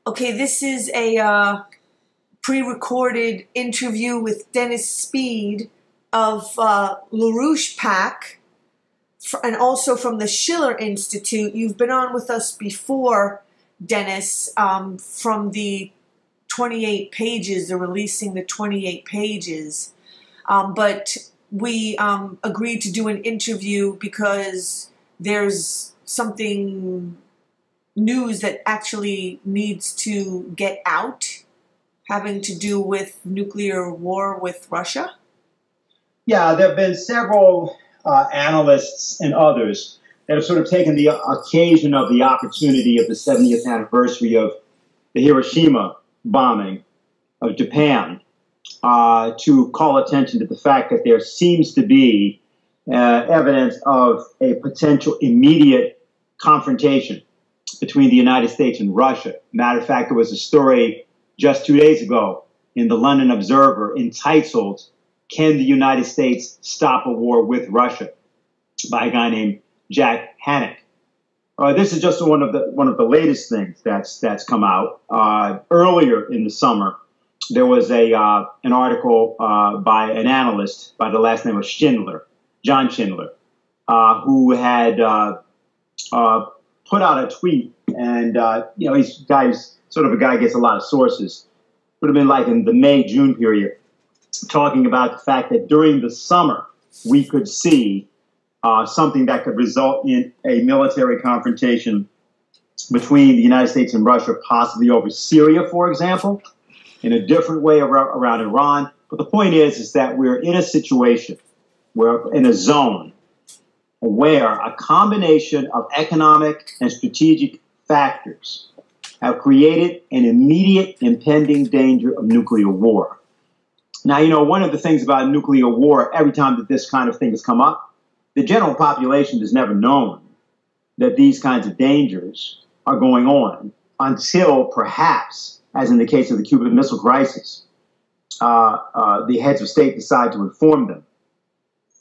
Okay, this is a pre-recorded interview with Dennis Speed of LaRouche PAC, and also from the Schiller Institute. You've been on with us before, Dennis, from the 28 pages, they're releasing the 28 pages. But we agreed to do an interview because there's something news that actually needs to get out, having to do with nuclear war with Russia? Yeah, there have been several analysts and others that have sort of taken the occasion of the opportunity of the 70th anniversary of the Hiroshima bombing of Japan to call attention to the fact that there seems to be evidence of a potential immediate confrontation between the United States and Russia. Matter of fact, there was a story just 2 days ago in the London Observer entitled, "Can the United States Stop a War with Russia?" by a guy named Jack Hannock. This is just one of the latest things that's come out. Earlier in the summer, there was an article by an analyst by the last name of Schindler, John Schindler, who had put out a tweet, and he's sort of a guy who gets a lot of sources. Would have been like in the May-June period, talking about the fact that during the summer we could see something that could result in a military confrontation between the United States and Russia, possibly over Syria, for example, in a different way around Iran. But the point is that we're in a situation, we're in a zone where a combination of economic and strategic factors have created an immediate impending danger of nuclear war. Now, one of the things about nuclear war, every time that this kind of thing has come up, the general population has never known that these kinds of dangers are going on until perhaps, as in the case of the Cuban Missile Crisis, the heads of state decide to inform them.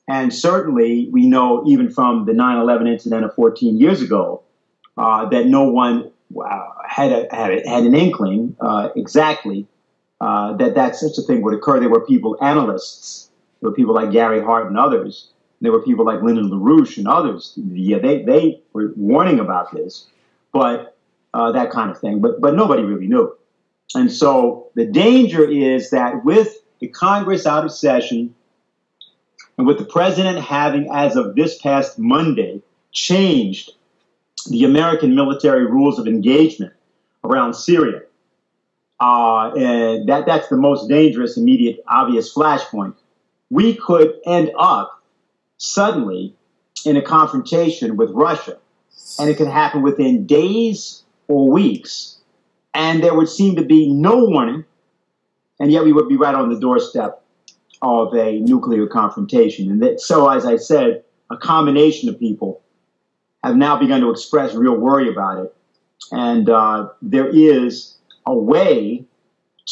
And certainly, we know even from the 9/11 incident of 14 years ago that no one had an inkling exactly that such a thing would occur. There were people, analysts, there were people like Gary Hart and others. There were people like Lyndon LaRouche and others. Yeah, they were warning about this, but that kind of thing. But nobody really knew. And so the danger is that with the Congress out of session, and with the president having, as of this past Monday, changed the American military rules of engagement around Syria, and that's the most dangerous, immediate, obvious flashpoint. We could end up suddenly in a confrontation with Russia, and it could happen within days or weeks, and there would seem to be no warning, and yet we would be right on the doorstep of a nuclear confrontation. And so, as I said, a combination of people have now begun to express real worry about it. And there is a way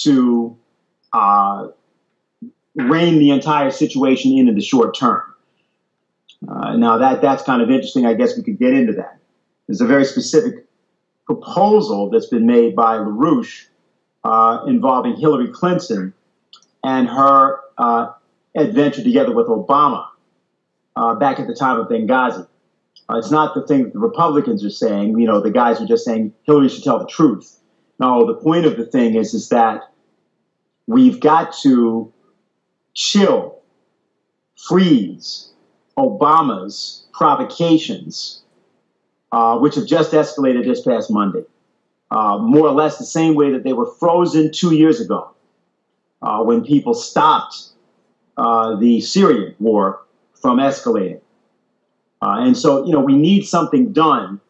to rein the entire situation in the short term. Now, that's kind of interesting. I guess we could get into that. There's a very specific proposal that's been made by LaRouche involving Hillary Clinton and her adventure together with Obama back at the time of Benghazi. It's not the thing that the Republicans are saying, the guys are just saying Hillary should tell the truth. No, the point of the thing is that we've got to chill, freeze Obama's provocations, which have just escalated this past Monday, more or less the same way that they were frozen 2 years ago when people stopped the Syrian war from escalating. And so, we need something done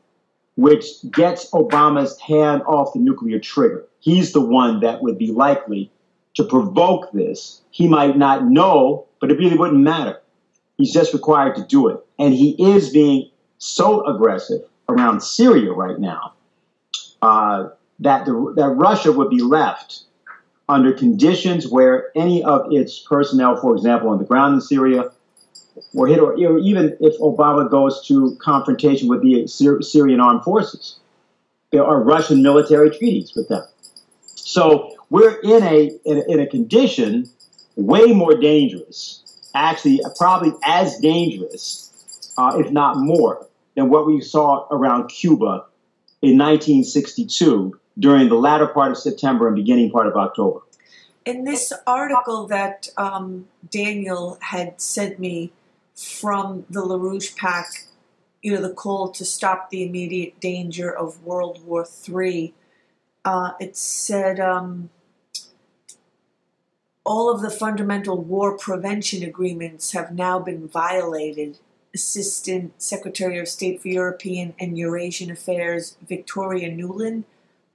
which gets Obama's hand off the nuclear trigger. He's the one that would be likely to provoke this. He might not know, but it really wouldn't matter. He's just required to do it. And he is being so aggressive around Syria right now that Russia would be left under conditions where any of its personnel, for example, on the ground in Syria, were hit, or even if Obama goes to confrontation with the Syrian armed forces, Russian military treaties with them. So we're in a condition way more dangerous, actually probably as dangerous, if not more, than what we saw around Cuba in 1962 during the latter part of September and beginning part of October. In this article that Daniel had sent me from the LaRouche Pact, you know, the call to stop the immediate danger of World War III, it said all of the fundamental war prevention agreements have now been violated. Assistant Secretary of State for European and Eurasian Affairs Victoria Nuland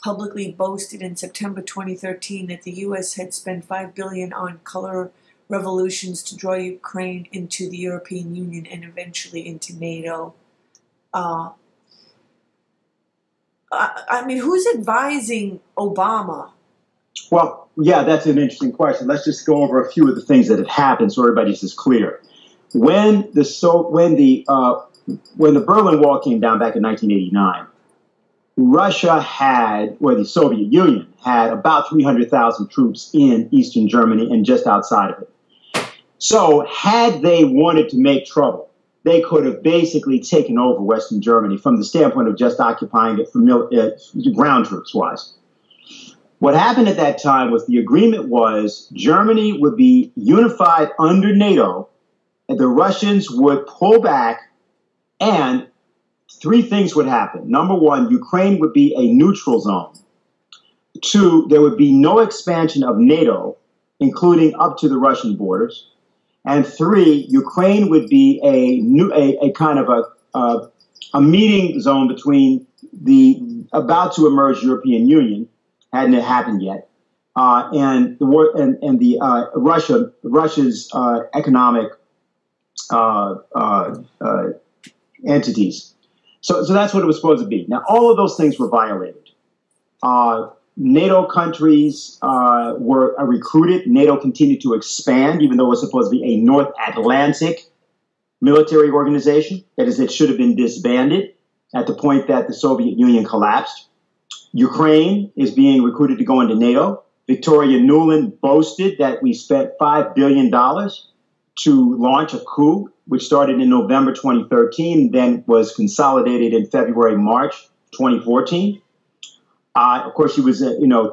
publicly boasted in September 2013 that the U.S. had spent $5 billion on color revolutions to draw Ukraine into the European Union and eventually into NATO. I mean, who's advising Obama? Well, yeah, that's an interesting question. Let's just go over a few of the things that have happened so everybody's just clear. When the Berlin Wall came down back in 1989, Russia had, or the Soviet Union had, about 300,000 troops in eastern Germany and just outside of it. So had they wanted to make trouble, they could have basically taken over Western Germany from the standpoint of just occupying it from ground troops-wise. What happened at that time was the agreement was Germany would be unified under NATO, and the Russians would pull back, and three things would happen. Number one, Ukraine would be a neutral zone. Two, there would be no expansion of NATO, including up to the Russian borders. And three, Ukraine would be a kind of a meeting zone between the about to emerge European Union, hadn't it happened yet, and the war and the Russia's economic entities. So that's what it was supposed to be. Now, all of those things were violated. NATO countries were recruited. NATO continued to expand, even though it was supposed to be a North Atlantic military organization. That is, it should have been disbanded at the point that the Soviet Union collapsed. Ukraine is being recruited to go into NATO. Victoria Nuland boasted that we spent $5 billion to launch a coup, which started in November 2013, then was consolidated in February, March 2014. Of course, she was,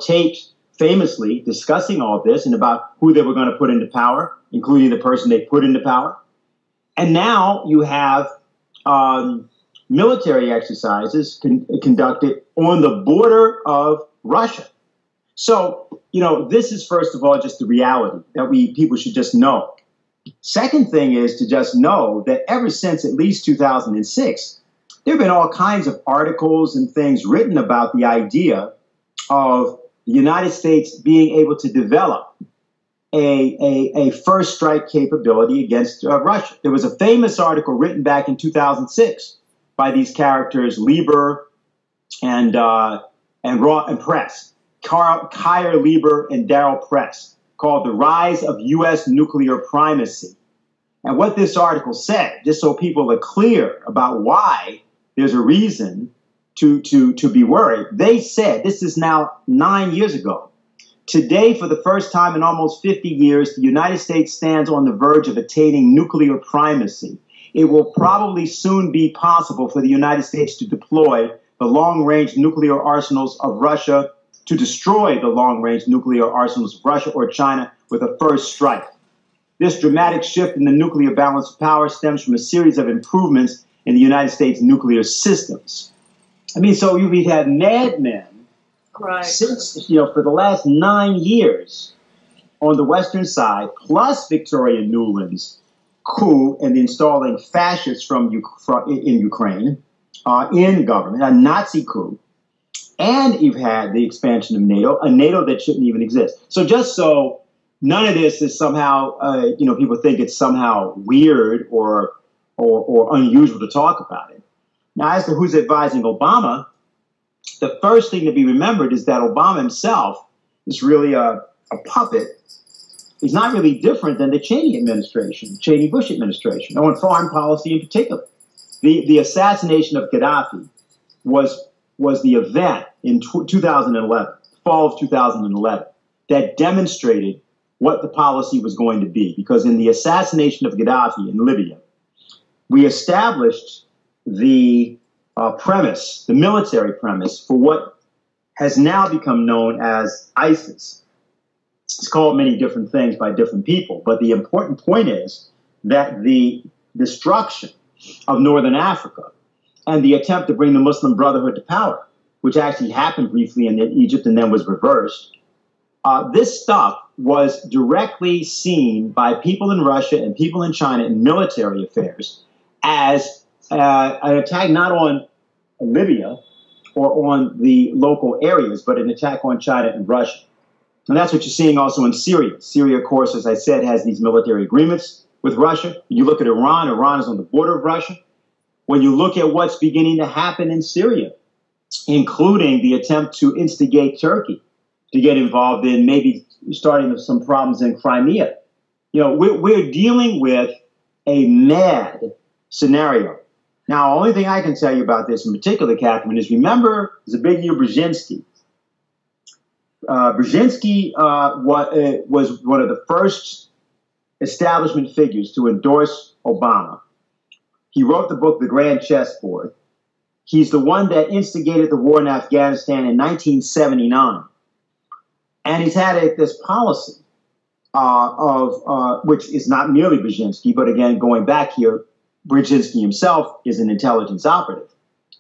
taped famously discussing all of this and about who they were going to put into power, including the person they put into power. And now you have military exercises conducted on the border of Russia. So, this is, first of all, just the reality that people should just know. Second thing is to just know that ever since at least 2006, there have been all kinds of articles and things written about the idea of the United States being able to develop a first strike capability against Russia. There was a famous article written back in 2006 by these characters, Lieber and Press, Kyer, Lieber, and Darrell Press, called The Rise of U.S. Nuclear Primacy. And what this article said, just so people are clear about why there's a reason to be worried, they said, this is now 9 years ago, today, for the first time in almost 50 years, the United States stands on the verge of attaining nuclear primacy. It will probably soon be possible for the United States to deploy the long-range nuclear arsenals of Russia, to destroy the long-range nuclear arsenals of Russia or China with a first strike. This dramatic shift in the nuclear balance of power stems from a series of improvements in the United States nuclear systems. I mean, so we've had madmen since, for the last 9 years on the Western side, plus Victoria Nuland's coup and installing fascists in Ukraine, in government, a Nazi coup. And you've had the expansion of NATO, a NATO that shouldn't even exist. So just so none of this is somehow, people think it's somehow weird or unusual to talk about it. Now, as to who's advising Obama, the first thing to be remembered is that Obama himself is really a puppet. He's not really different than the Cheney administration, Cheney-Bush administration, on foreign policy in particular. The assassination of Gaddafi was was the event in 2011, fall of 2011, that demonstrated what the policy was going to be. Because in the assassination of Gaddafi in Libya, we established the premise, the military premise, for what has now become known as ISIS. It's called many different things by different people, but the important point is that the destruction of Northern Africa and the attempt to bring the Muslim Brotherhood to power, which actually happened briefly in Egypt and then was reversed, this stuff was directly seen by people in Russia and people in China in military affairs as an attack not on Libya or on the local areas, but an attack on China and Russia. And that's what you're seeing also in Syria. Syria, of course, as I said, has these military agreements with Russia. When you look at Iran, Iran is on the border of Russia. When you look at what's beginning to happen in Syria, including the attempt to instigate Turkey to get involved in maybe starting some problems in Crimea, we're dealing with a mad scenario. Now, the only thing I can tell you about this in particular, Catherine, is remember Zbigniew Brzezinski. Brzezinski was one of the first establishment figures to endorse Obama. He wrote the book, The Grand Chessboard. He's the one that instigated the war in Afghanistan in 1979. And he's had this policy which is not merely Brzezinski, but again, going back here, Brzezinski himself is an intelligence operative.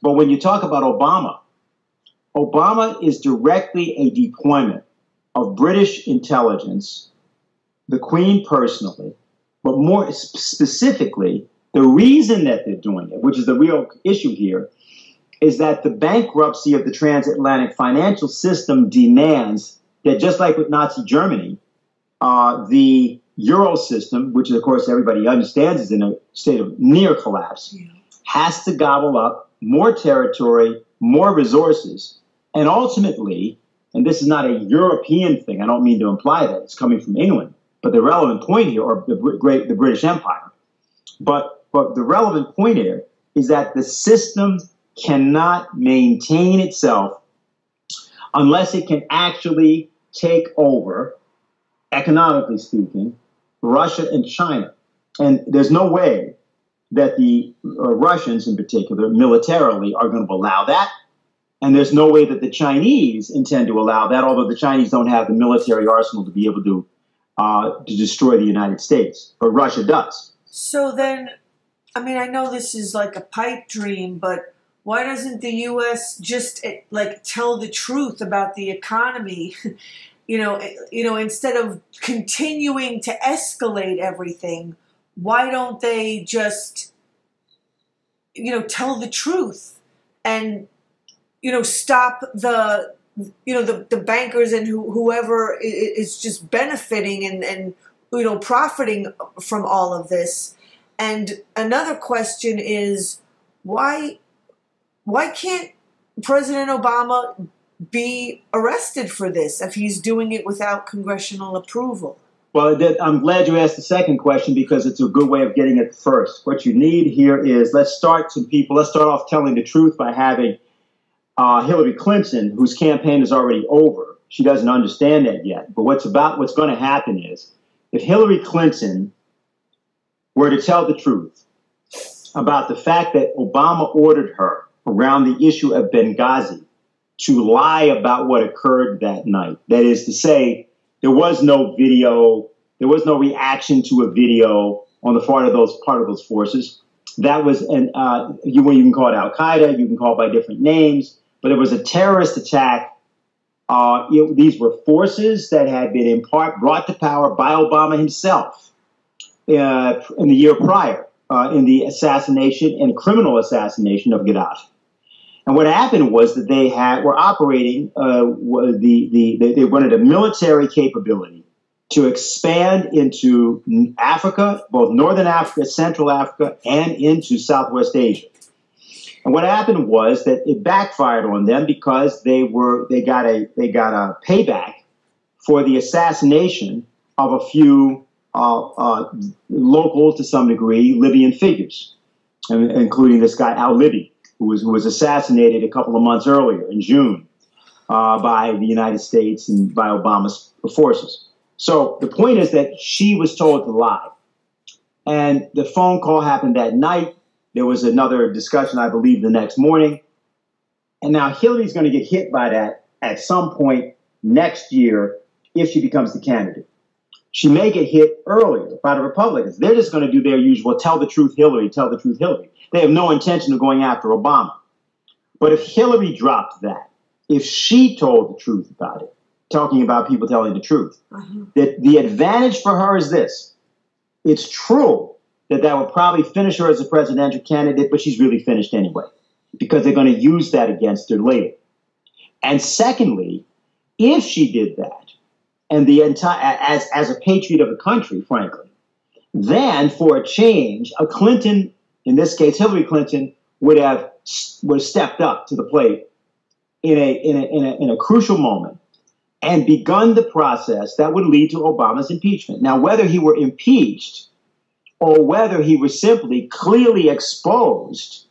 But when you talk about Obama, Obama is directly a deployment of British intelligence, the Queen personally, but more specifically, the reason that they're doing it, which is the real issue here, is that the bankruptcy of the transatlantic financial system demands that, just like with Nazi Germany, the Euro system, which of course everybody understands is in a state of near collapse, has to gobble up more territory, more resources, and ultimately, and this is not a European thing, I don't mean to imply that it's coming from England, but the relevant point here, or the British Empire, but the relevant point here is that the system cannot maintain itself unless it can actually take over, economically speaking, Russia and China. And there's no way that the Russians in particular, militarily, are going to allow that. And there's no way that the Chinese intend to allow that, although the Chinese don't have the military arsenal to be able to destroy the United States. But Russia does. So then, I mean, I know this is like a pipe dream, but why doesn't the U.S. just tell the truth about the economy? Instead of continuing to escalate everything, why don't they just, tell the truth and, stop the bankers and whoever is just benefiting and profiting from all of this? And another question is, why can't President Obama be arrested for this if he's doing it without congressional approval? Well, I'm glad you asked the second question because it's a good way of getting it first. What you need here is, let's start off telling the truth by having Hillary Clinton, whose campaign is already over. She doesn't understand that yet. But what's going to happen is, if Hillary Clinton were to tell the truth about the fact that Obama ordered her around the issue of Benghazi to lie about what occurred that night. That is to say, there was no video, there was no reaction to a video on the part of those forces. That was you can call it Al-Qaeda, you can call it by different names, but it was a terrorist attack. These were forces that had been in part brought to power by Obama himself in the year prior, in the assassination and criminal assassination of Gaddafi. And what happened was that they were operating, they wanted a military capability to expand into Africa, both Northern Africa, Central Africa, and into Southwest Asia. And what happened was that it backfired on them because they got a payback for the assassination of a few local, to some degree, Libyan figures, including this guy Al-Libi. who was assassinated a couple of months earlier in June by the United States and by Obama's forces. So the point is that she was told to lie. And the phone call happened that night. There was another discussion, I believe, the next morning. And now Hillary's going to get hit by that at some point next year if she becomes the candidate. She may get hit earlier by the Republicans. They're just going to do their usual, tell the truth, Hillary, tell the truth, Hillary. They have no intention of going after Obama. But if Hillary dropped that, if she told the truth about it, talking about people telling the truth, that the advantage for her is this. It's true that that would probably finish her as a presidential candidate, but she's really finished anyway, because they're going to use that against her later. And secondly, if she did that, and the entire as a patriot of the country, frankly, then for a change, a Clinton, in this case Hillary Clinton, would have stepped up to the plate in a crucial moment and begun the process that would lead to Obama's impeachment. Now, whether he were impeached or whether he was simply clearly exposed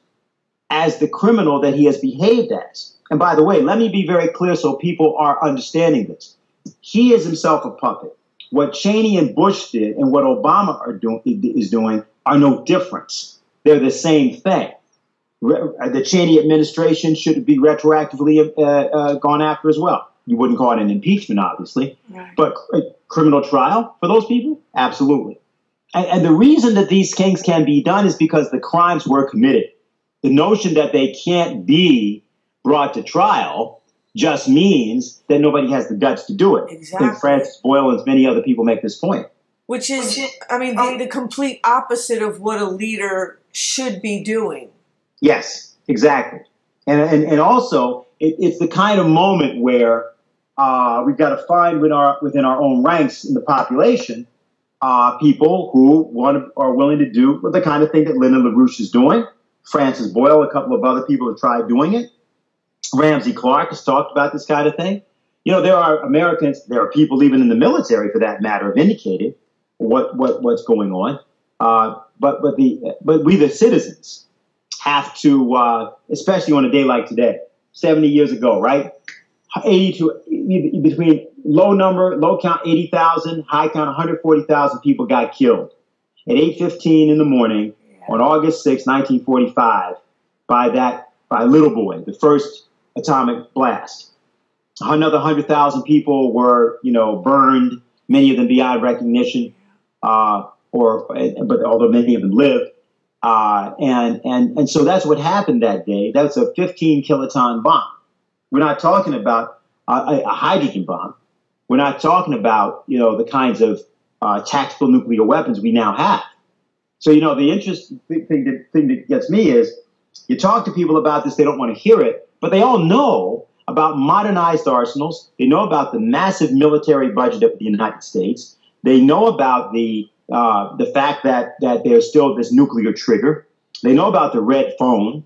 as the criminal that he has behaved as. And by the way, let me be very clear so people are understanding this. He is himself a puppet. What Cheney and Bush did and what Obama is doing are no difference. They're the same thing. The Cheney administration should be retroactively gone after as well. You wouldn't call it an impeachment, obviously, right. But a criminal trial for those people? Absolutely. And the reason that these things can be done is because the crimes were committed. The notion that they can't be brought to trial just means that nobody has the guts to do it. Exactly. I think Francis Boyle and many other people make this point. Which is, I mean, the complete opposite of what a leader should be doing. Yes, exactly. And also, it's the kind of moment where we've got to find within our own ranks in the population people who are willing to do the kind of thing that Lyndon LaRouche is doing. Francis Boyle, a couple of other people have tried doing it. Ramsey Clark has talked about this kind of thing. You know, there are Americans, there are people even in the military, for that matter, have indicated what's going on. But we, the citizens, have to, especially on a day like today, 70 years ago, right? Between low count 80,000, high count 140,000 people got killed at 8:15 in the morning on August 6, 1945, by Little Boy, the first atomic blast. Another 100,000 people were, burned, many of them beyond recognition, but although many of them lived. And so that's what happened that day. That's a 15 kiloton bomb. We're not talking about a hydrogen bomb. We're not talking about, the kinds of tactical nuclear weapons we now have. So, the interesting thing that gets me is you talk to people about this, they don't want to hear it, but they all know about modernized arsenals. They know about the massive military budget of the United States. They know about the fact that there's still this nuclear trigger. They know about the red phone.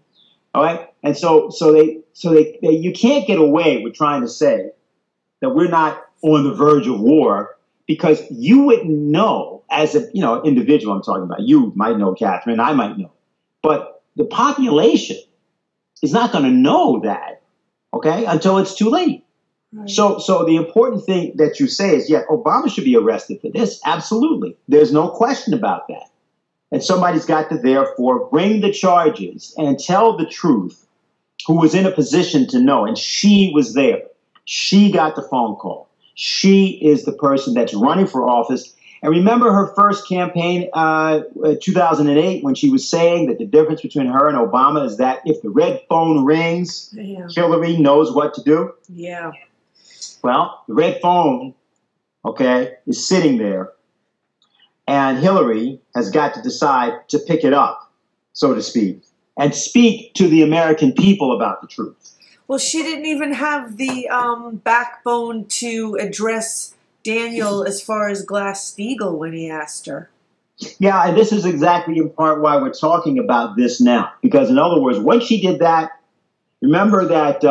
All right. And so you can't get away with trying to say that we're not on the verge of war, because you wouldn't know as an individual I'm talking about. You might know, Catherine, I might know, but the population is not going to know that, okay, until it's too late. Right. So the important thing that you say is, Obama should be arrested for this. Absolutely. There's no question about that. And somebody's got to therefore bring the charges and tell the truth, who was in a position to know. And she was there. She got the phone call. She is the person that's running for office. And remember her first campaign, 2008, when she was saying that the difference between her and Obama is that if the red phone rings, Hillary knows what to do? Yeah. Well, the red phone, is sitting there. And Hillary has got to decide to pick it up, so to speak, and speak to the American people about the truth. Well, she didn't even have the backbone to address Daniel as far as GlassSteagall when he asked her. Yeah, and this is exactly in part why we're talking about this now. Because in other words, when she did that, remember that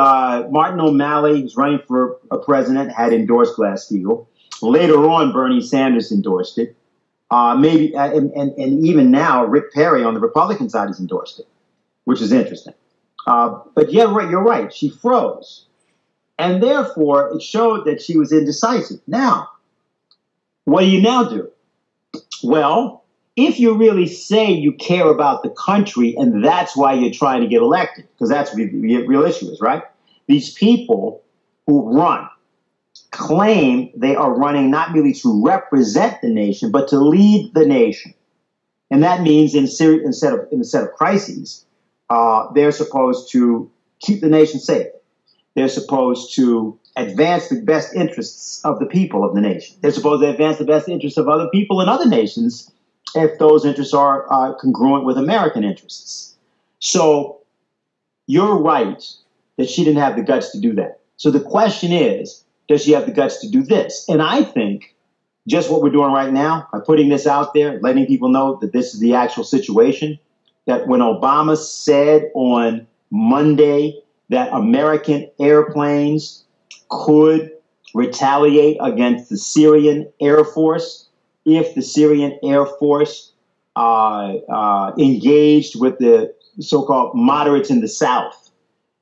Martin O'Malley, who's running for a president, had endorsed GlassSteagall. Later on, Bernie Sanders endorsed it. And even now, Rick Perry on the Republican side has endorsed it, which is interesting. But yeah, right, you're right. She froze. And therefore, it showed that she was indecisive. Now, what do you now do? Well, if you really say you care about the country and that's why you're trying to get elected, because that's what the real issue is, right? These people who run claim they are running not merely to represent the nation, but to lead the nation. And that means in a set of crises, they're supposed to keep the nation safe. They're supposed to advance the best interests of the people of the nation. They're supposed to advance the best interests of other people in other nations if those interests are congruent with American interests. So you're right that she didn't have the guts to do that. So the question is, does she have the guts to do this? And I think just what we're doing right now, by putting this out there, letting people know that this is the actual situation, that when Obama said on Monday that American airplanes could retaliate against the Syrian Air Force if the Syrian Air Force engaged with the so-called moderates in the South.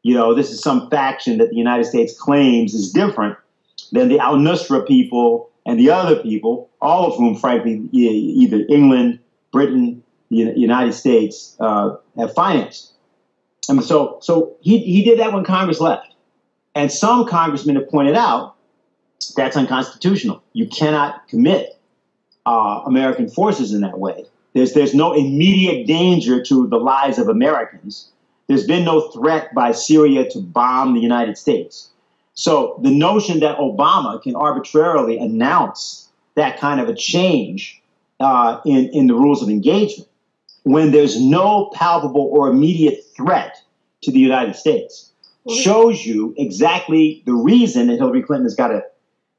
You know, this is some faction that the United States claims is different than the al-Nusra people and the other people, all of whom, frankly, either England, Britain, the United States have financed. And so he did that when Congress left. And some congressmen have pointed out that's unconstitutional. You cannot commit American forces in that way. There's no immediate danger to the lives of Americans. There's been no threat by Syria to bomb the United States. So the notion that Obama can arbitrarily announce that kind of a change in the rules of engagement when there's no palpable or immediate threat to the United States shows you exactly the reason that Hillary Clinton has got to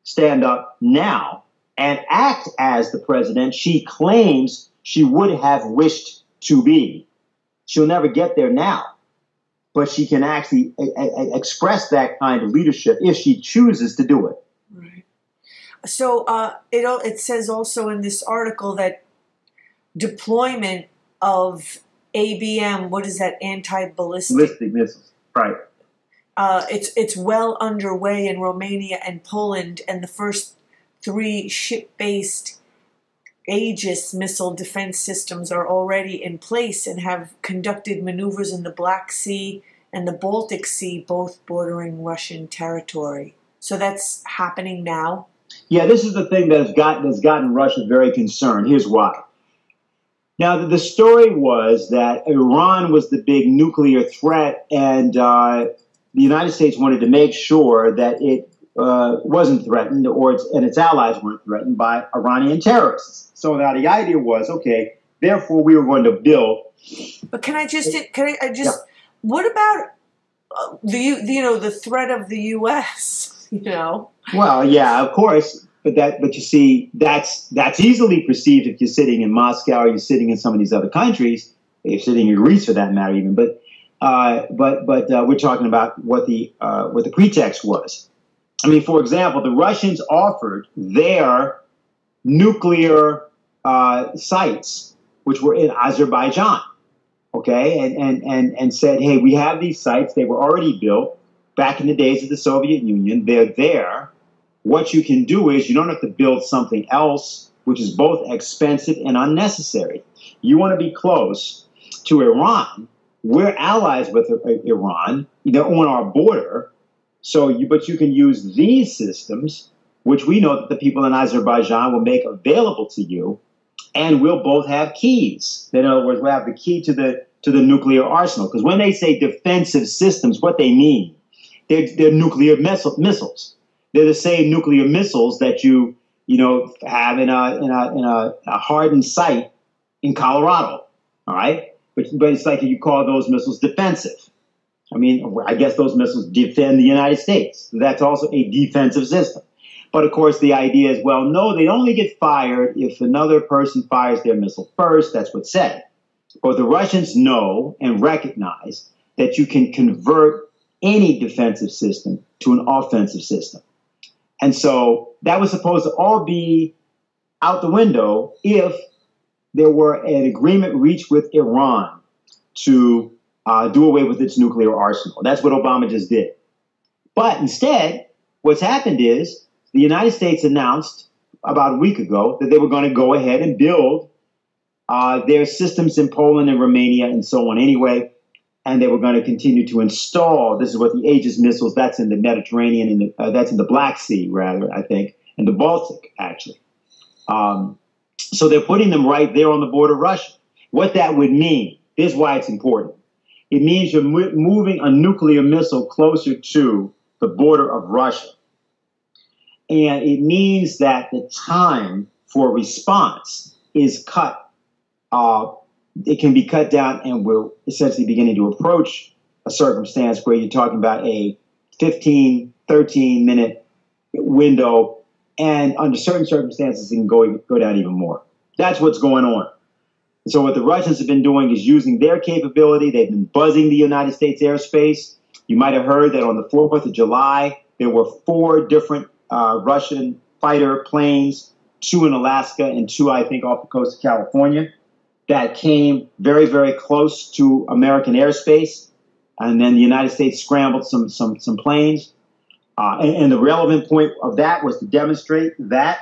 stand up now and act as the president she claims she would have wished to be. She'll never get there now, but she can actually express that kind of leadership if she chooses to do it. Right. So it says also in this article that deployment of ABM, what is that, anti-ballistic missiles, right? It's well underway in Romania and Poland, and the first 3 ship-based Aegis missile defense systems are already in place and have conducted maneuvers in the Black Sea and the Baltic Sea, both bordering Russian territory. So that's happening now? Yeah, this is the thing that's gotten Russia very concerned. Here's why. Now, the story was that Iran was the big nuclear threat, and the United States wanted to make sure that it wasn't threatened, and its allies weren't threatened by Iranian terrorists. So now the idea was, okay, therefore we were going to build. But can I just what about the threat of the U.S.? Well, yeah, of course. But you see, that's easily perceived if you're sitting in Moscow or you're sitting in some of these other countries. You're sitting in Greece for that matter, even. But we're talking about what the pretext was. I mean, for example, the Russians offered their nuclear sites, which were in Azerbaijan, okay, and said, hey, we have these sites. They were already built back in the days of the Soviet Union. They're there. What you can do is you don't have to build something else, which is both expensive and unnecessary. You want to be close to Iran. We're allies with Iran. They're on our border. But you can use these systems, which we know that the people in Azerbaijan will make available to you, and we'll both have keys. In other words, we'll have the key to the nuclear arsenal. Because when they say defensive systems, what they mean, they're nuclear missiles. They're the same nuclear missiles that you have in a hardened site in Colorado. All right, but it's like you call those missiles defensive. I mean, I guess those missiles defend the United States. That's also a defensive system. But of course, the idea is, well, no, they only get fired if another person fires their missile first. That's what's said. But the Russians know and recognize that you can convert any defensive system to an offensive system. And so that was supposed to all be out the window if there were an agreement reached with Iran to do away with its nuclear arsenal. That's what Obama just did. But instead, what's happened is the United States announced about a week ago that they were going to go ahead and build their systems in Poland and Romania and so on anyway. And they were going to continue to install, this is what the Aegis missiles, that's in the Mediterranean, and that's in the Black Sea, rather, I think, and the Baltic, actually. So they're putting them right there on the border of Russia. What that would mean, here's why it's important. It means you're moving a nuclear missile closer to the border of Russia. And it means that the time for response is cut. It can be cut down, and we're essentially beginning to approach a circumstance where you're talking about a 15, 13-minute window, and under certain circumstances, it can go down even more. That's what's going on. So what the Russians have been doing is using their capability. They've been buzzing the United States airspace. You might have heard that on the 4th of July, there were 4 different Russian fighter planes, 2 in Alaska and 2, I think, off the coast of California, that came very, very close to American airspace. And then the United States scrambled some planes. And the relevant point of that was to demonstrate that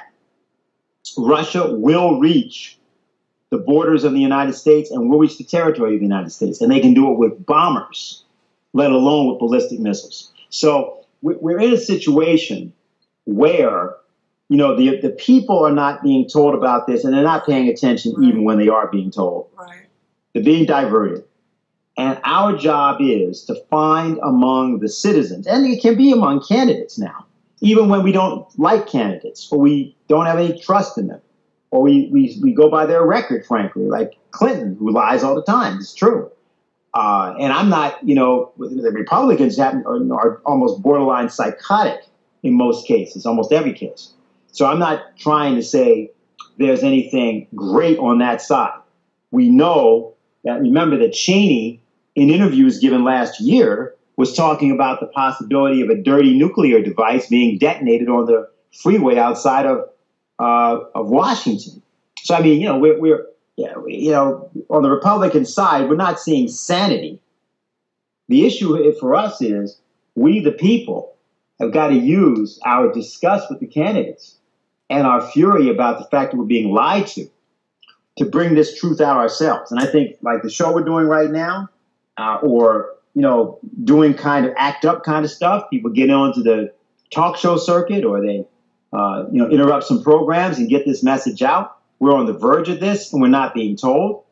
Russia will reach the borders of the United States and will reach the territory of the United States. And they can do it with bombers, let alone with ballistic missiles. So we're in a situation where, you know, the people are not being told about this, and they're not paying attention even when they are being told. Right. They're being diverted. And our job is to find among the citizens, and it can be among candidates now, even when we don't like candidates or we don't have any trust in them, or we go by their record, frankly, like Clinton, who lies all the time. It's true. And I'm not, you know, the Republicans are almost borderline psychotic in most cases, almost every case. So I'm not trying to say there's anything great on that side. We know that, remember that Cheney, in interviews given last year, was talking about the possibility of a dirty nuclear device being detonated on the freeway outside of Washington. So, I mean, you know, we're on the Republican side, we're not seeing sanity. The issue for us is we, the people, have got to use our disgust with the candidates and our fury about the fact that we're being lied to bring this truth out ourselves. And I think, like the show we're doing right now, or, you know, doing kind of act up kind of stuff, people get onto the talk show circuit, or they, interrupt some programs and get this message out. We're on the verge of this, and we're not being told.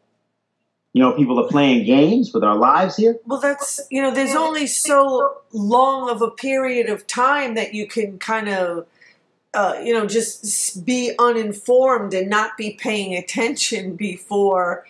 You know, people are playing games with our lives here. Well, that's, you know, there's only so long of a period of time that you can kind of, just be uninformed and not be paying attention before,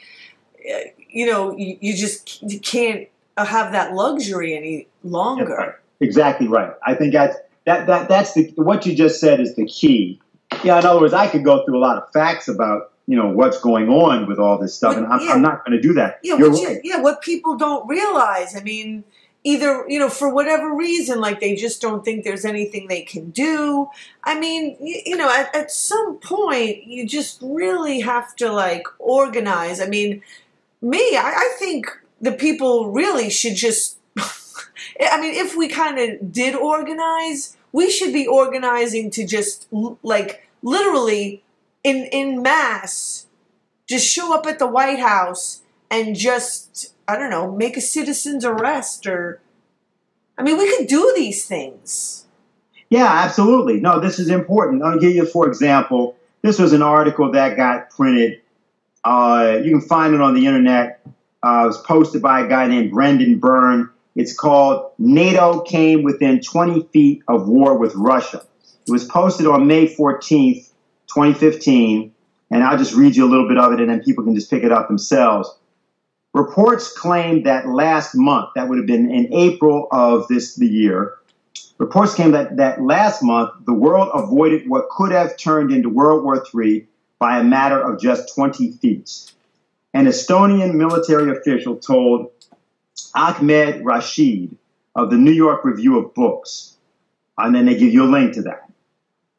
you can't have that luxury any longer. Right. Exactly right. I think that's what you just said is the key. Yeah, in other words, I could go through a lot of facts about, you know, what's going on with all this stuff, and I'm not going to do that. Yeah, what people don't realize. I mean, either, you know, for whatever reason, like they just don't think there's anything they can do. I mean, at some point, you just really have to, like, organize. I mean, I think the people really should just, I mean, if we kind of did organize, we should be organizing to just, like, literally in mass, just show up at the White House and just, I don't know, make a citizen's arrest, or, I mean, we could do these things. Yeah, absolutely. No, this is important. I'll give you, for example, this was an article that got printed. You can find it on the internet. It was posted by a guy named Brendan Byrne. It's called "NATO Came Within 20 Feet of War with Russia." It was posted on May 14th, 2015. And I'll just read you a little bit of it, and then people can just pick it up themselves. Reports claim that last month, that would have been in April of the year, reports claim that last month, the world avoided what could have turned into World War III by a matter of just 20 feet. An Estonian military official told Ahmed Rashid of the New York Review of Books, and then they give you a link to that,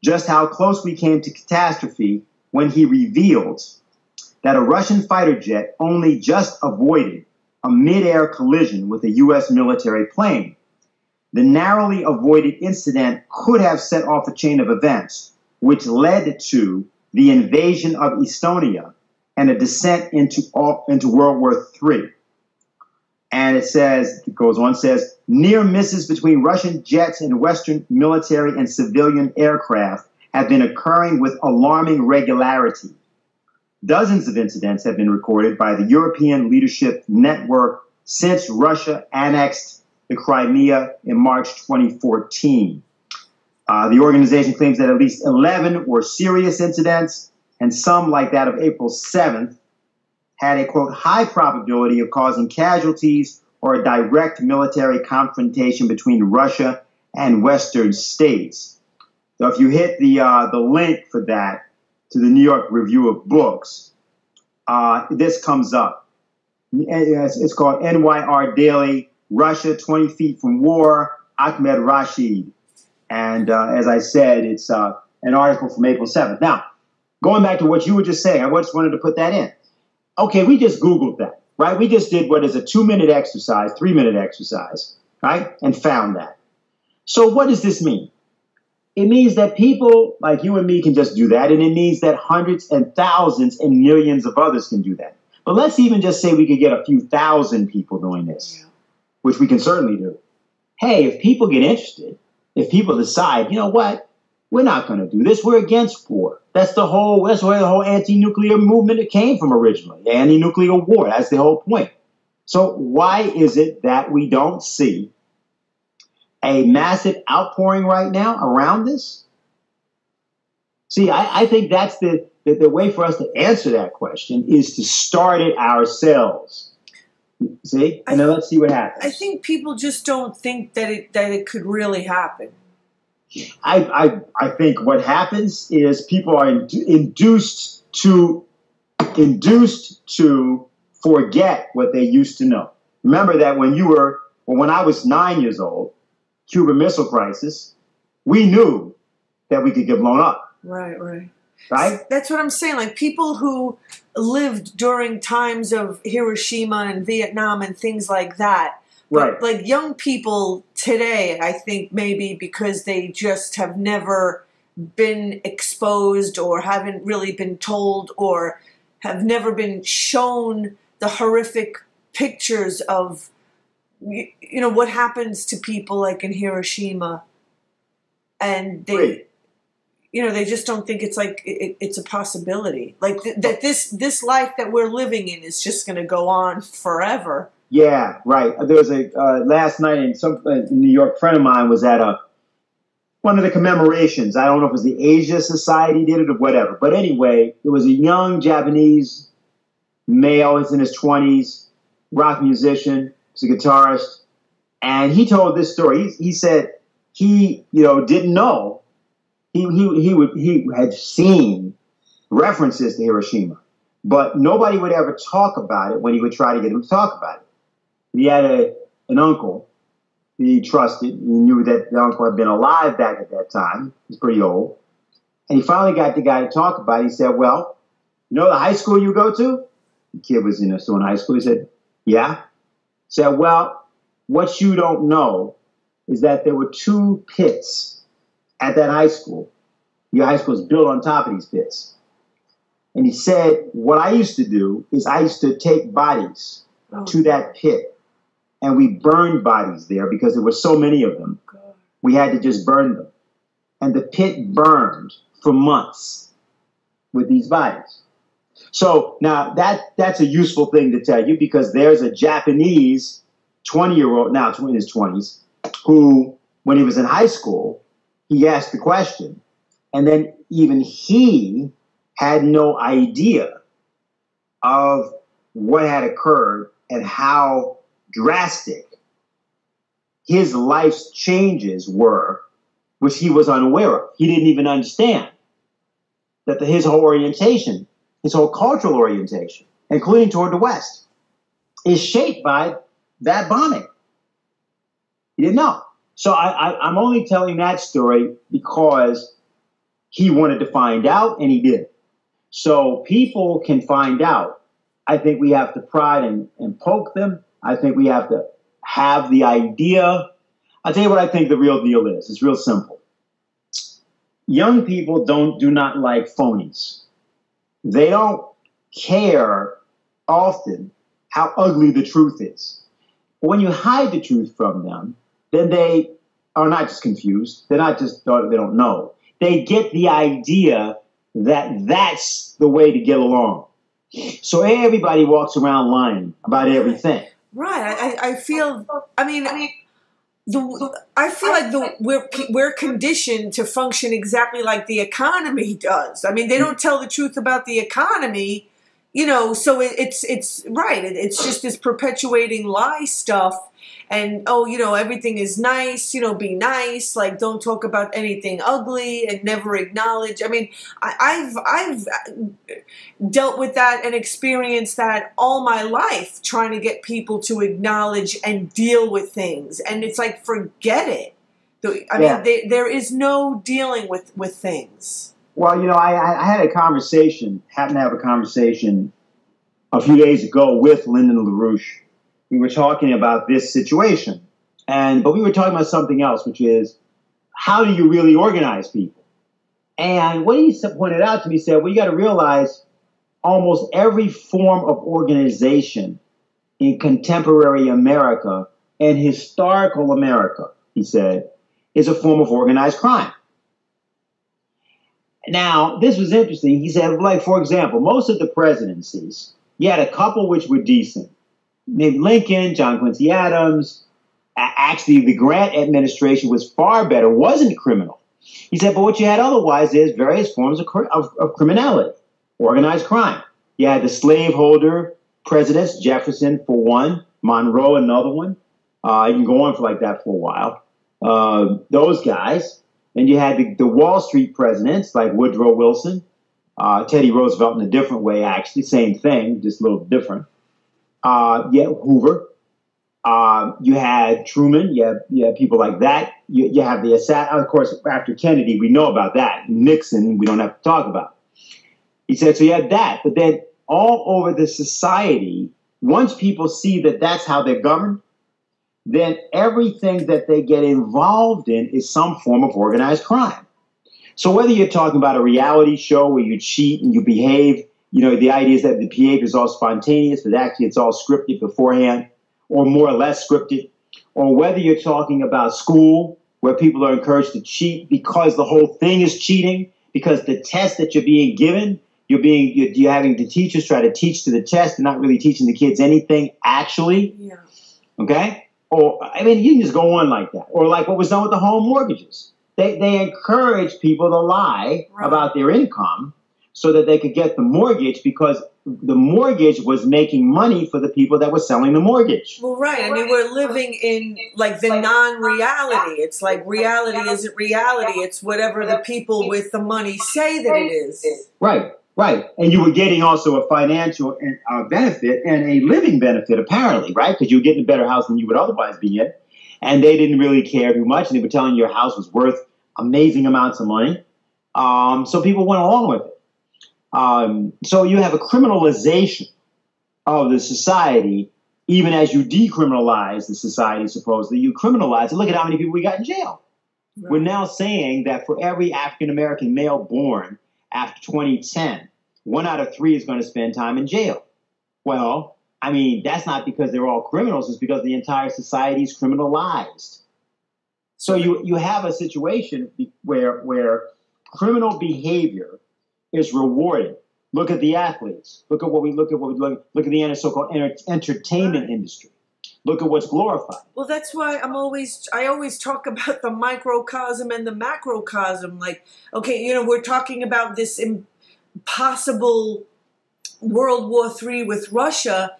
just how close we came to catastrophe when he revealed that a Russian fighter jet only just avoided a mid-air collision with a U.S. military plane. The narrowly avoided incident could have set off a chain of events, which led to the invasion of Estonia and a descent into World War III. And it goes on, says, near misses between Russian jets and Western military and civilian aircraft have been occurring with alarming regularity. Dozens of incidents have been recorded by the European Leadership Network since Russia annexed the Crimea in March 2014. The organization claims that at least 11 were serious incidents, and some, like that of April 7th, had a, quote, high probability of causing casualties or a direct military confrontation between Russia and Western states. So if you hit the link for that to the New York Review of Books, this comes up. It's called NYR Daily, Russia 20 Feet from War, Ahmed Rashid. And as I said, it's an article from April 7th. Now, going back to what you were just saying, I just wanted to put that in. Okay, we just Googled that, right? We just did what is a 2-minute exercise, 3-minute exercise, right? And found that. So what does this mean? It means that people like you and me can just do that, and it means that hundreds and thousands and millions of others can do that. But let's even just say we could get a few thousand people doing this, which we can certainly do. Hey, if people get interested, if people decide, you know what, we're not going to do this, we're against war. That's where the whole anti-nuclear movement came from originally, the anti-nuclear war. That's the whole point. So why is it that we don't see a massive outpouring right now around this? See, I think that's the way for us to answer that question is to start it ourselves. See? And then let's see what happens. I think people just don't think that it could really happen. I think what happens is people are induced to forget what they used to know. Remember that when I was 9 years old, Cuban Missile Crisis, we knew that we could get blown up. Right. Right? That's what I'm saying. Like people who lived during times of Hiroshima and Vietnam and things like that. But like young people today, I think maybe because they just have never been exposed or haven't really been told or have never been shown the horrific pictures of, you know, what happens to people like in Hiroshima. And they, you know, they just don't think it's like it's a possibility. Like that this life that we're living in is just going to go on forever. Yeah, right. There was a last night in New York friend of mine was at one of the commemorations. I don't know if it was the Asia Society did it or whatever. But anyway, it was a young Japanese male. He's in his 20s, rock musician. He's a guitarist. And he told this story. He said he, didn't know. He had seen references to Hiroshima, but nobody would ever talk about it when he would try to get him to talk about it. He had an uncle he trusted. He knew that the uncle had been alive back at that time. He's pretty old. And he finally got the guy to talk about it. He said, well, you know the high school you go to? The kid was still in high school. He said, yeah. He said, well, what you don't know is that there were 2 pits at that high school. Your high school is built on top of these pits. And he said, what I used to do is I used to take bodies to that pit. And we burned bodies there because there were so many of them. We had to just burn them. And the pit burned for months with these bodies. So now that's a useful thing to tell you because there's a Japanese 20-year-old, now in his 20s, who, when he was in high school, he asked the question. And then even he had no idea of what had occurred and how drastic his life's changes were, which he was unaware of. He didn't even understand that his whole orientation, his whole cultural orientation, including toward the West, is shaped by that bombing. He didn't know. So I'm only telling that story because he wanted to find out, and he did. So people can find out. I think we have to prod and poke them I think we have to have the idea. I'll tell you what I think the real deal is. It's real simple. Young people do not like phonies. They don't care often how ugly the truth is. But when you hide the truth from them, then they are not just confused. They're not just, they don't know. They get the idea that that's the way to get along. So everybody walks around lying about everything. Right. I feel, I feel like we're conditioned to function exactly like the economy does. I mean, they don't tell the truth about the economy, you know, so it's right. It's just this perpetuating lie stuff. And, oh, you know, everything is nice, you know, be nice, like don't talk about anything ugly and never acknowledge. I mean, I've dealt with that and experienced that all my life, trying to get people to acknowledge and deal with things. And it's like, forget it. I mean, there is no dealing with things. Well, you know, I happened to have a conversation a few days ago with Lyndon LaRouche. We were talking about this situation, but we were talking about something else, which is how do you really organize people? And what he pointed out to me, he said, well, you got to realize almost every form of organization in contemporary America and historical America, he said, is a form of organized crime. Now, this was interesting. He said, like, for example, most of the presidencies, you had a couple which were decent. Maybe Lincoln, John Quincy Adams. Actually, the Grant administration was far better, wasn't criminal. He said, but what you had otherwise is various forms of criminality, organized crime. You had the slaveholder presidents, Jefferson for one, Monroe another one. You can go on for like that for a while. Those guys. And you had the Wall Street presidents like Woodrow Wilson, Teddy Roosevelt in a different way, actually. Same thing, just a little different. Hoover. You had Truman. You had people like that. You have the of course, after Kennedy, we know about that. Nixon, we don't have to talk about. He said, so you had that. But then all over the society, once people see that that's how they're governed, then everything that they get involved in is some form of organized crime. So whether you're talking about a reality show where you cheat and you behave, you know, the idea is that the behavior is all spontaneous, but actually it's all scripted beforehand, or more or less scripted. Or whether you're talking about school, where people are encouraged to cheat because the whole thing is cheating, because the test that you're being given, you're having the teachers try to teach to the test and not really teaching the kids anything actually. Yeah. Okay? Or, I mean, you can just go on like that. Or like what was done with the home mortgages. They encourage people to lie about their income so that they could get the mortgage, because the mortgage was making money for the people that were selling the mortgage. Well, right. I mean, we're living in like the non-reality. It's like reality isn't reality. It's whatever the people with the money say that it is. Right, right. And you were getting also a financial benefit and a living benefit, apparently, right? Because you were getting a better house than you would otherwise be in. And they didn't really care too much. And they were telling you your house was worth amazing amounts of money. So people went along with it. So you have a criminalization of the society, even as you decriminalize the society, supposedly. You criminalize it. Look at how many people we got in jail. Right. We're now saying that for every African-American male born after 2010, 1 out of 3 is going to spend time in jail. Well, I mean, that's not because they're all criminals. It's because the entire society is criminalized. So you have a situation where criminal behavior is rewarded. Look at the athletes. Look at the so-called entertainment industry. Look at what's glorified. Well, that's why I always talk about the microcosm and the macrocosm. Like, okay, you know, we're talking about this impossible World War III with Russia,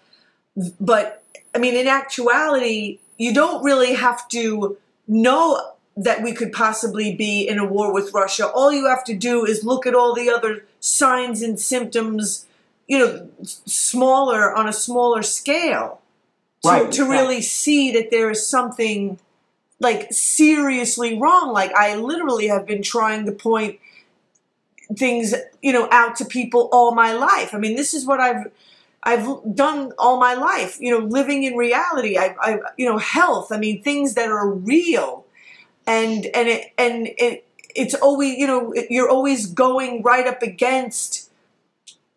but I mean, in actuality, you don't really have to know that we could possibly be in a war with Russia. All you have to do is look at all the other signs and symptoms, you know, on a smaller scale, to really see that there is something like seriously wrong. Like, I literally have been trying to point things, you know, out to people all my life. I mean, this is what I've I've done all my life, living in reality. Health. I mean, things that are real, it's always, you're always going right up against,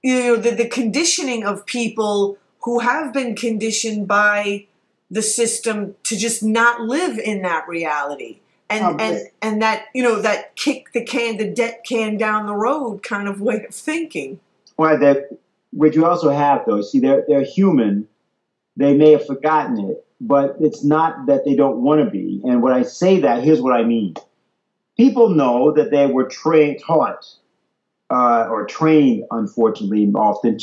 the conditioning of people who have been conditioned by the system to just not live in that reality. And that, that kick the debt can down the road kind of way of thinking. Well, what you also have, though, see, they're human. They may have forgotten it, but it's not that they don't want to be. And when I say that, here's what I mean. People know that they were trained, unfortunately, often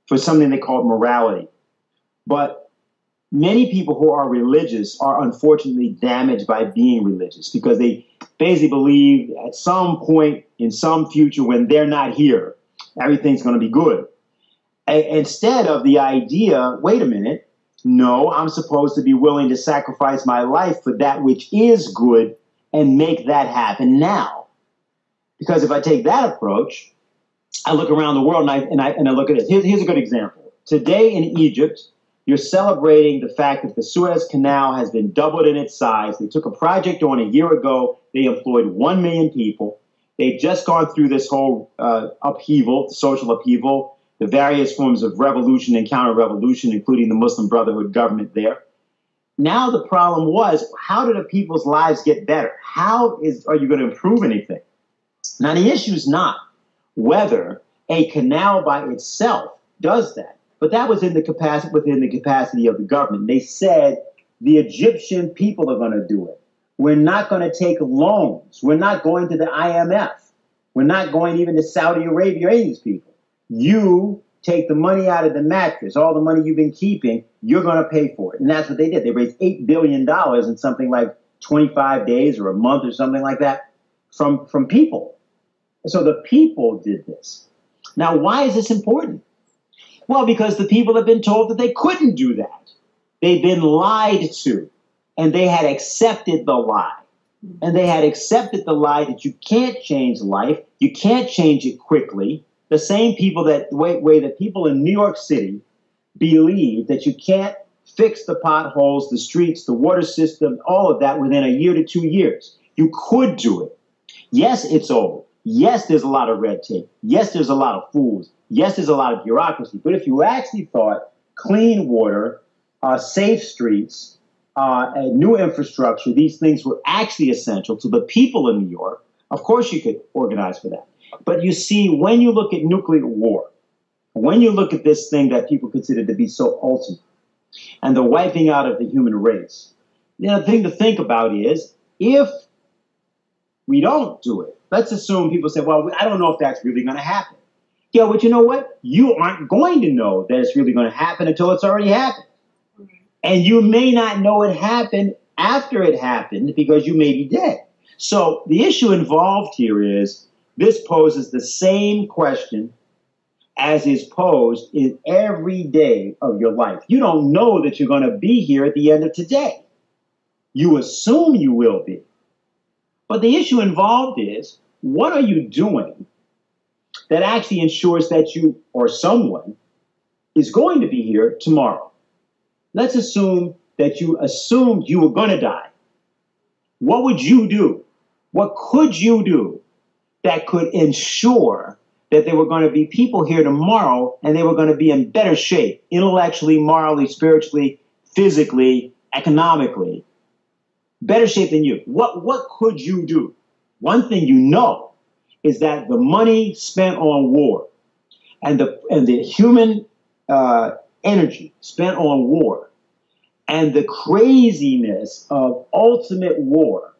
for something they call morality. But many people who are religious are unfortunately damaged by being religious because they basically believe at some point in some future when they're not here, everything's going to be good. Instead of the idea, wait a minute, no, I'm supposed to be willing to sacrifice my life for that which is good and make that happen now. Because if I take that approach, I look around the world and I look at it. Here's a good example. Today in Egypt, you're celebrating the fact that the Suez Canal has been doubled in its size. They took a project on a year ago. They employed 1 million people. They've just gone through this whole upheaval, social upheaval, the various forms of revolution and counter-revolution, including the Muslim Brotherhood government there. Now the problem was, how do the people's lives get better? Are you going to improve anything? Now the issue is not whether a canal by itself does that, but that was within the capacity of the government. They said the Egyptian people are going to do it. We're not going to take loans. We're not going to the IMF. We're not going even to Saudi Arabia or any of these people. You take the money out of the mattress, all the money you've been keeping, you're going to pay for it. And that's what they did. They raised $8 billion in something like 25 days or a month or something like that from people. And so the people did this. Now, why is this important? Well, because the people have been told that they couldn't do that. They've been lied to, and they had accepted the lie. And they had accepted the lie that you can't change life, you can't change it quickly. The same people that way that people in New York City believe that you can't fix the potholes, the streets, the water system, all of that within a year to 2 years. You could do it. Yes, it's old. Yes, there's a lot of red tape. Yes, there's a lot of fools. Yes, there's a lot of bureaucracy. But if you actually thought clean water, safe streets, new infrastructure, these things were actually essential to the people in New York, of course you could organize for that. But you see, when you look at nuclear war, when you look at this thing that people consider to be so ultimate, and the wiping out of the human race, the thing to think about is, if we don't do it, let's assume people say, well, I don't know if that's really going to happen. Yeah, but you know what? You aren't going to know that it's really going to happen until it's already happened. And you may not know it happened after it happened because you may be dead. So the issue involved here is, this poses the same question as is posed in every day of your life. You don't know that you're going to be here at the end of today. You assume you will be. But the issue involved is, what are you doing that actually ensures that you or someone is going to be here tomorrow? Let's assume that you assumed you were going to die. What would you do? What could you do that could ensure that there were going to be people here tomorrow and they were going to be in better shape, intellectually, morally, spiritually, physically, economically, better shape than you? What could you do? One thing you know is that the money spent on war and the human energy spent on war and the craziness of ultimate war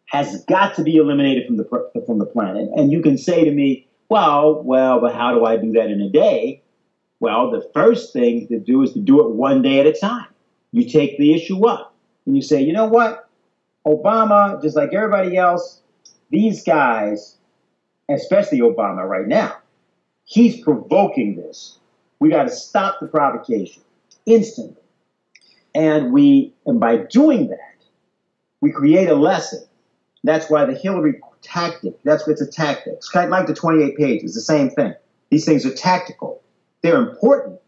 has got to be eliminated from the planet. And you can say to me, well, but how do I do that in a day? Well, the first thing to do is to do it one day at a time. You take the issue up and you say, you know what? Obama, just like everybody else, these guys, especially Obama right now, he's provoking this. We got to stop the provocation instantly. And by doing that, we create a lesson. That's why the Hillary tactic, it's a tactic. It's kind of like the 28 pages, the same thing. These things are tactical. They're important,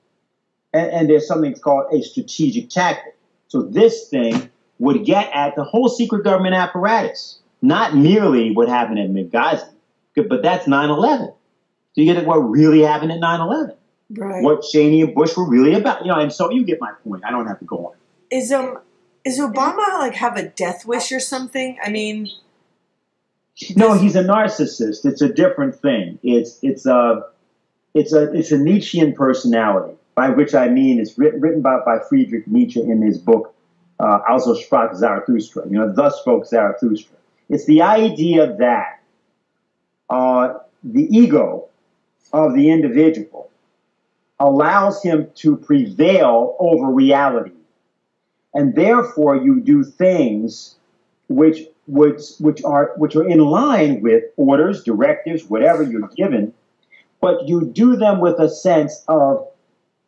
and there's something called a strategic tactic. So this thing would get at the whole secret government apparatus, not merely what happened at Benghazi, but that's 9/11. So you get at what really happened at 9/11, right? What Cheney and Bush were really about, and so you get my point. I don't have to go on. Is Obama like have a death wish or something? I mean, no, he's a narcissist. It's a different thing. It's a Nietzschean personality, by which I mean it's written about by Friedrich Nietzsche in his book, Also sprach Zarathustra, thus spoke Zarathustra. It's the idea that the ego of the individual allows him to prevail over reality. And therefore you do things which are in line with orders, directives, whatever you're given, but you do them with a sense of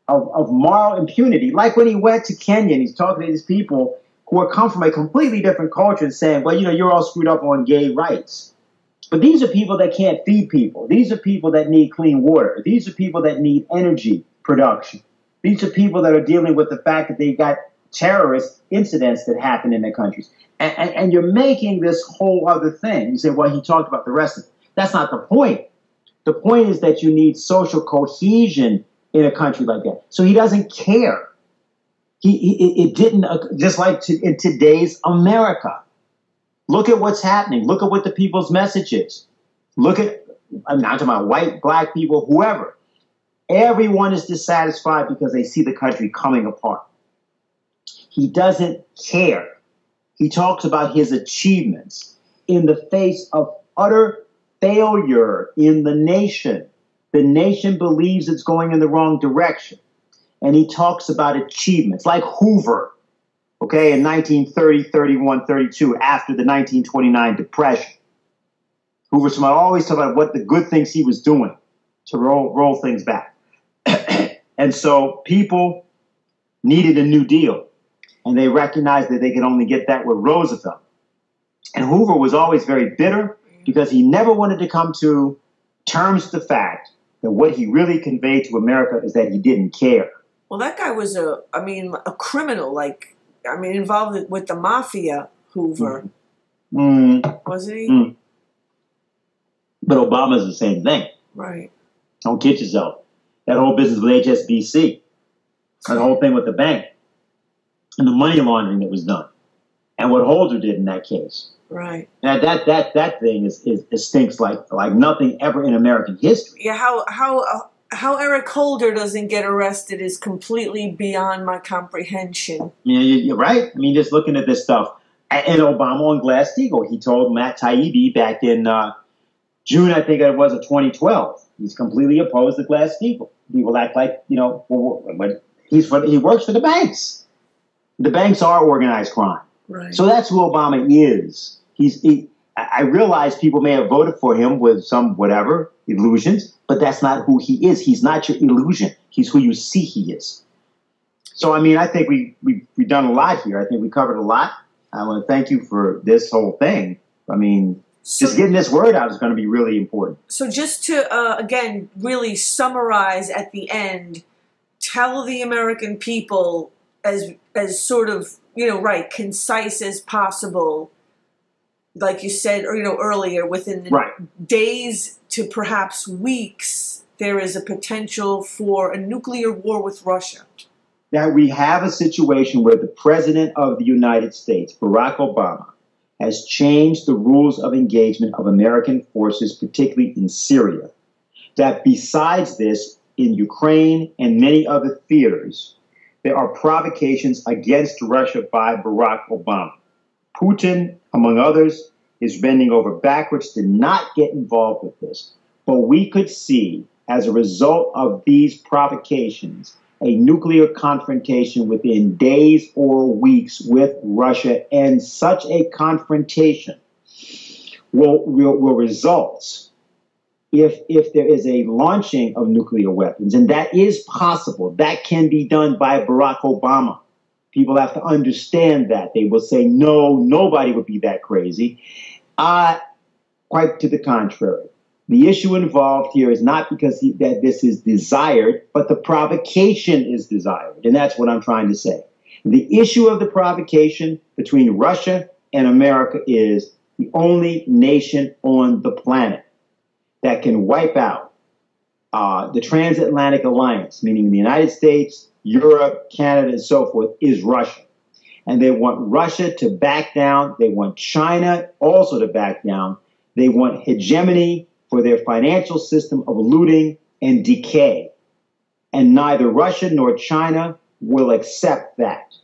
moral impunity. Like when he went to Kenya and he's talking to these people who come from a completely different culture and saying, well, you're all screwed up on gay rights. But these are people that can't feed people. These are people that need clean water. These are people that need energy production. These are people that are dealing with the fact that they got terrorist incidents that happen in their countries. And you're making this whole other thing. You say, well, he talked about the rest of it. That's not the point. The point is that you need social cohesion in a country like that. So he doesn't care. It didn't, just like in today's America. Look at what's happening. Look at what the people's message is. I'm not talking about white, black people, whoever. Everyone is dissatisfied because they see the country coming apart. He doesn't care. He talks about his achievements in the face of utter failure in the nation. The nation believes it's going in the wrong direction. And he talks about achievements like Hoover, okay, in 1930, 31, 32, after the 1929 Depression. Hoover always talk about what the good things he was doing to roll things back. And so people needed a New Deal. And they recognized that they could only get that with Roosevelt. And Hoover was always very bitter because he never wanted to come to terms with the fact that what he really conveyed to America is that he didn't care. Well, that guy was a criminal, involved with the mafia, Hoover. Wasn't he? But Obama's the same thing. Right. Don't kid yourself. That whole business with HSBC, that whole thing with the bank, and the money laundering that was done, and what Holder did in that case. Right. And that thing is stinks like nothing ever in American history. Yeah. How Eric Holder doesn't get arrested is completely beyond my comprehension. Yeah, you're right. I mean, just looking at this stuff, and Obama on GlassSteagall, he told Matt Taibbi back in June, I think it was, of 2012. He's completely opposed to GlassSteagall. People act like but he works for the banks. The banks are organized crime. Right. So that's who Obama is. I realize people may have voted for him with some whatever illusions, but that's not who he is. He's not your illusion. He's who you see he is. So, I mean, I think we've done a lot here. I think we covered a lot. I want to thank you for this whole thing. I mean, just getting this word out is going to be really important. So just to, again, really summarize at the end, tell the American people as sort of, concise as possible, like you said, or, earlier, within days to perhaps weeks, there is a potential for a nuclear war with Russia. That we have a situation where the President of the United States, Barack Obama, has changed the rules of engagement of American forces, particularly in Syria. That besides this, in Ukraine and many other theaters, there are provocations against Russia by Barack Obama. Putin, among others, is bending over backwards to not get involved with this. But we could see, as a result of these provocations, a nuclear confrontation within days or weeks with Russia, and such a confrontation will result if there is a launching of nuclear weapons, and that is possible. That can be done by Barack Obama. People have to understand that. They will say, no, nobody would be that crazy. Quite to the contrary. The issue involved here is not because that this is desired, but the provocation is desired. And that's what I'm trying to say. The issue of the provocation between Russia and America is the only nation on the planet that can wipe out the transatlantic alliance, meaning the United States, Europe, Canada, and so forth, is Russia. And they want Russia to back down. They want China also to back down. They want hegemony for their financial system of looting and decay. And neither Russia nor China will accept that.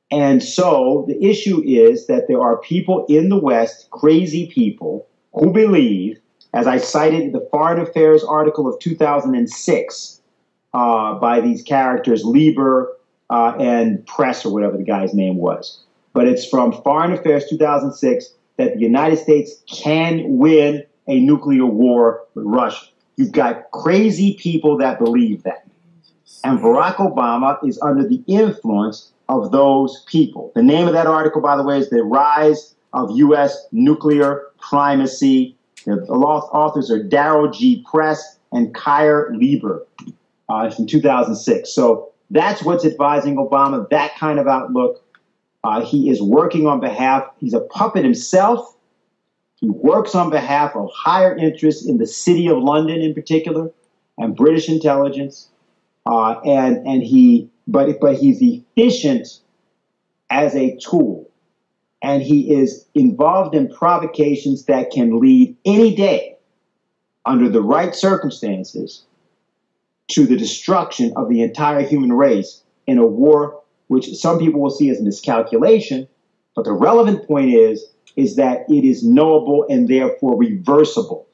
And so the issue is that there are people in the West, crazy people, who believe, as I cited in the Foreign Affairs article of 2006 by these characters, Lieber and Press, or whatever the guy's name was. But it's from Foreign Affairs 2006 that the United States can win a nuclear war with Russia. You've got crazy people that believe that. And Barack Obama is under the influence of those people. The name of that article, by the way, is The Rise of U.S. Nuclear Primacy. The authors are Darrell G. Press and Keir Lieber. It's from 2006. So that's what's advising Obama, that kind of outlook. He is working on behalf, he's a puppet himself. He works on behalf of higher interests in the City of London in particular, and British intelligence. But he's efficient as a tool. And he is involved in provocations that can lead any day, under the right circumstances, to the destruction of the entire human race in a war which some people will see as a miscalculation. But the relevant point is that it is knowable and therefore reversible.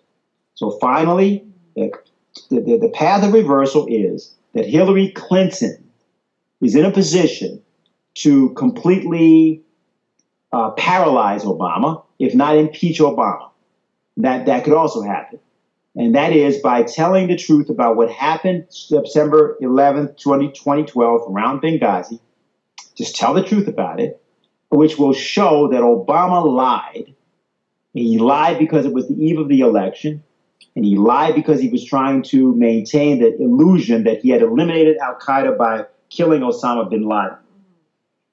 So finally, the path of reversal is that Hillary Clinton is in a position to completely paralyze Obama, if not impeach Obama. That could also happen. And that is by telling the truth about what happened September 11th, 2012, around Benghazi. Just tell the truth about it, which will show that Obama lied. He lied because it was the eve of the election, and he lied because he was trying to maintain the illusion that he had eliminated al-Qaeda by killing Osama bin Laden.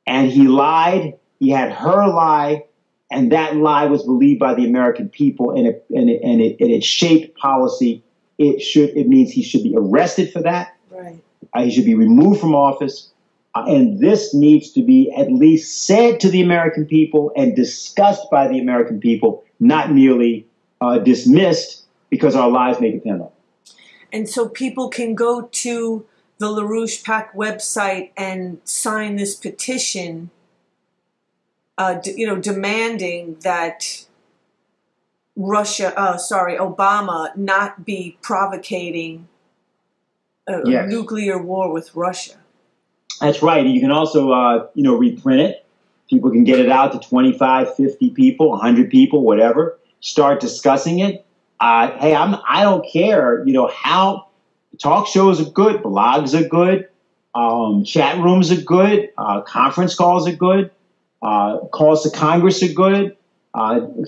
And he lied, he had her lie, and that lie was believed by the American people, and it shaped policy. It means he should be arrested for that. Right. He should be removed from office. And this needs to be at least said to the American people and discussed by the American people, not merely dismissed because our lives may depend on it. And so people can go to the LaRouche PAC website and sign this petition, demanding that Obama not be provocating a nuclear war with Russia. That's right. You can also, reprint it. People can get it out to 25, 50 people, 100 people, whatever. Start discussing it. Hey, I don't care, how talk shows are good, blogs are good, chat rooms are good, conference calls are good, calls to Congress are good,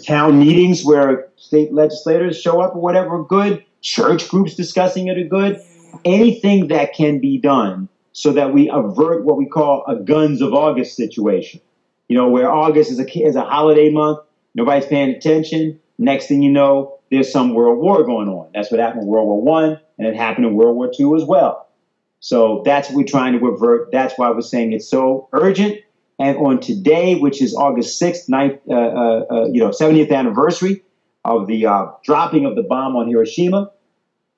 town meetings where state legislators show up or whatever are good, church groups discussing it are good. Anything that can be done so that we avert what we call a Guns of August situation, where August is a holiday month, nobody's paying attention. Next thing you know, there's some world war going on. That's what happened in World War I, and it happened in World War II as well. So that's what we're trying to avert. That's why we're saying it's so urgent. And on today, which is August 6th, 70th anniversary of the dropping of the bomb on Hiroshima,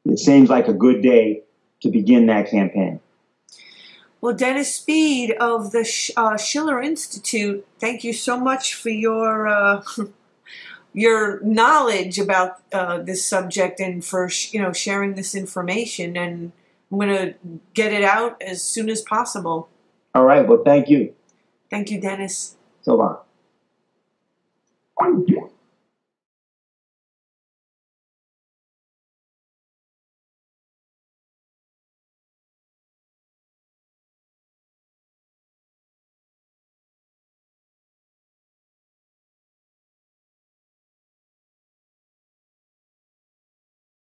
it seems like a good day to begin that campaign. Well, Dennis Speed of the Schiller Institute, thank you so much for your your knowledge about this subject and for sharing this information. And I'm going to get it out as soon as possible. All right. Well, thank you. Thank you, Dennis. So long.